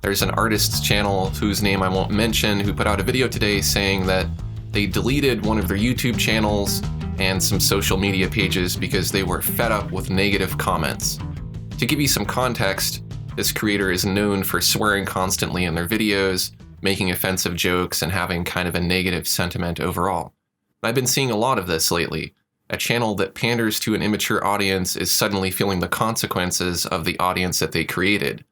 There's an artist's channel whose name I won't mention who put out a video today saying that they deleted one of their YouTube channels and some social media pages because they were fed up with negative comments. To give you some context, this creator is known for swearing constantly in their videos, making offensive jokes, and having kind of a negative sentiment overall. I've been seeing a lot of this lately. A channel that panders to an immature audience is suddenly feeling the consequences of the audience that they created.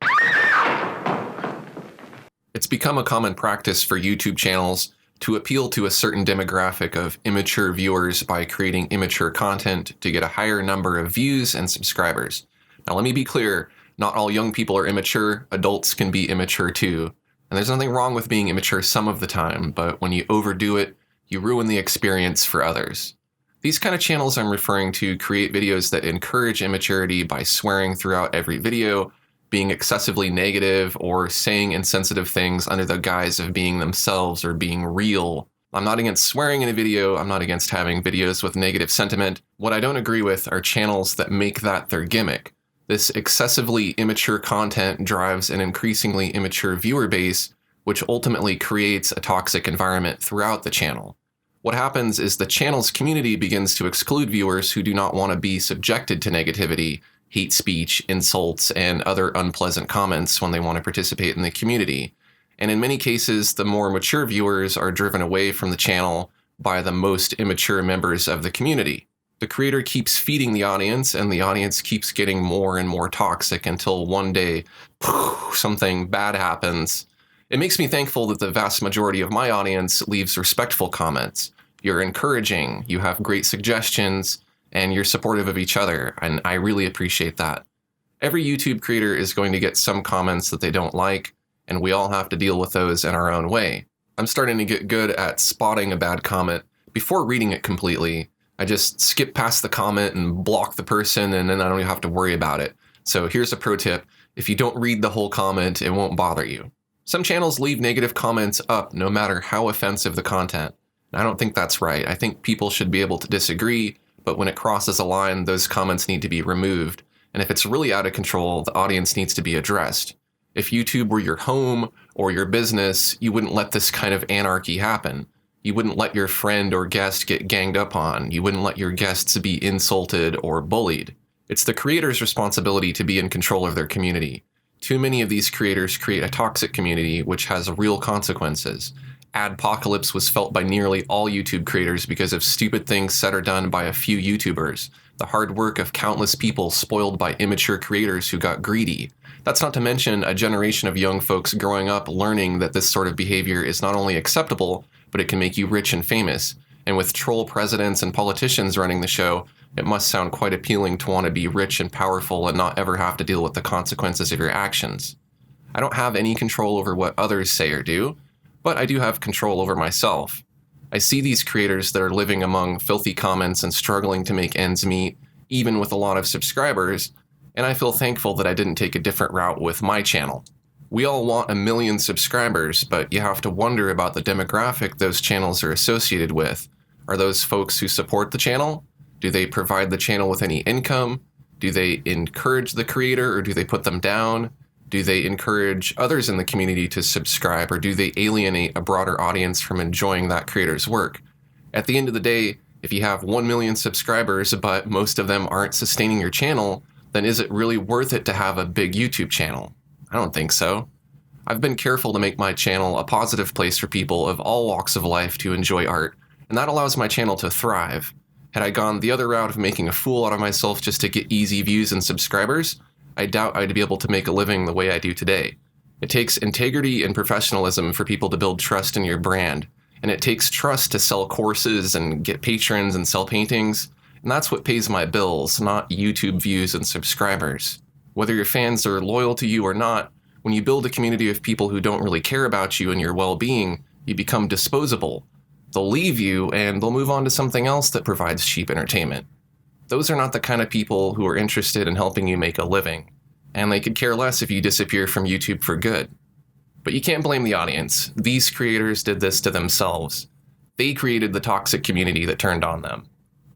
It's become a common practice for YouTube channels to appeal to a certain demographic of immature viewers by creating immature content to get a higher number of views and subscribers. Now let me be clear, not all young people are immature, adults can be immature too. And there's nothing wrong with being immature some of the time, but when you overdo it, you ruin the experience for others. These kind of channels I'm referring to create videos that encourage immaturity by swearing throughout every video, being excessively negative, or saying insensitive things under the guise of being themselves or being real. I'm not against swearing in a video, I'm not against having videos with negative sentiment. What I don't agree with are channels that make that their gimmick. This excessively immature content drives an increasingly immature viewer base, which ultimately creates a toxic environment throughout the channel. What happens is the channel's community begins to exclude viewers who do not want to be subjected to negativity, hate speech, insults, and other unpleasant comments when they want to participate in the community. And in many cases, the more mature viewers are driven away from the channel by the most immature members of the community. The creator keeps feeding the audience, and the audience keeps getting more and more toxic until one day, something bad happens. It makes me thankful that the vast majority of my audience leaves respectful comments. You're encouraging, you have great suggestions, and you're supportive of each other, and I really appreciate that. Every YouTube creator is going to get some comments that they don't like, and we all have to deal with those in our own way. I'm starting to get good at spotting a bad comment before reading it completely. I just skip past the comment and block the person, and then I don't even have to worry about it. So here's a pro tip. If you don't read the whole comment, it won't bother you. Some channels leave negative comments up no matter how offensive the content. I don't think that's right. I think people should be able to disagree, but when it crosses a line, those comments need to be removed. And if it's really out of control, the audience needs to be addressed. If YouTube were your home or your business, you wouldn't let this kind of anarchy happen. You wouldn't let your friend or guest get ganged up on. You wouldn't let your guests be insulted or bullied. It's the creator's responsibility to be in control of their community. Too many of these creators create a toxic community which has real consequences. Adpocalypse was felt by nearly all YouTube creators because of stupid things said or done by a few YouTubers. The hard work of countless people spoiled by immature creators who got greedy. That's not to mention a generation of young folks growing up learning that this sort of behavior is not only acceptable, but it can make you rich and famous. And with troll presidents and politicians running the show, it must sound quite appealing to want to be rich and powerful and not ever have to deal with the consequences of your actions. I don't have any control over what others say or do, but I do have control over myself. I see these creators that are living among filthy comments and struggling to make ends meet, even with a lot of subscribers, and I feel thankful that I didn't take a different route with my channel. We all want 1 million subscribers, but you have to wonder about the demographic those channels are associated with. Are those folks who support the channel? Do they provide the channel with any income? Do they encourage the creator, or do they put them down? Do they encourage others in the community to subscribe, or do they alienate a broader audience from enjoying that creator's work? At the end of the day, if you have 1 million subscribers, but most of them aren't sustaining your channel, then is it really worth it to have a big YouTube channel? I don't think so. I've been careful to make my channel a positive place for people of all walks of life to enjoy art, and that allows my channel to thrive. Had I gone the other route of making a fool out of myself just to get easy views and subscribers, I doubt I'd be able to make a living the way I do today. It takes integrity and professionalism for people to build trust in your brand, and it takes trust to sell courses and get patrons and sell paintings, and that's what pays my bills, not YouTube views and subscribers. Whether your fans are loyal to you or not, when you build a community of people who don't really care about you and your well-being, you become disposable. They'll leave you and they'll move on to something else that provides cheap entertainment. Those are not the kind of people who are interested in helping you make a living, and they could care less if you disappear from YouTube for good. But you can't blame the audience. These creators did this to themselves. They created the toxic community that turned on them.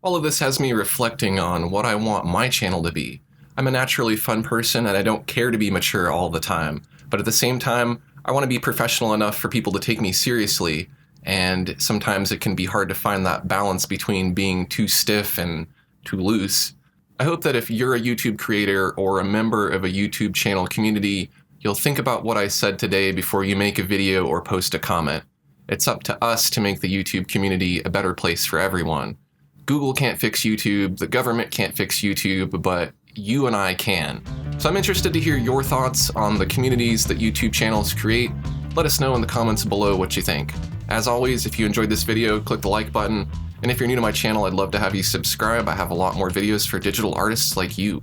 All of this has me reflecting on what I want my channel to be. I'm a naturally fun person and I don't care to be mature all the time, But at the same time, I want to be professional enough for people to take me seriously, and sometimes it can be hard to find that balance between being too stiff and too loose. I hope that if you're a YouTube creator or a member of a YouTube channel community, you'll think about what I said today before you make a video or post a comment. It's up to us to make the YouTube community a better place for everyone. Google can't fix YouTube, the government can't fix YouTube, but you and I can. So I'm interested to hear your thoughts on the communities that YouTube channels create. Let us know in the comments below what you think. As always, if you enjoyed this video, click the like button. And if you're new to my channel, I'd love to have you subscribe. I have a lot more videos for digital artists like you.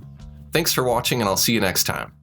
Thanks for watching, and I'll see you next time.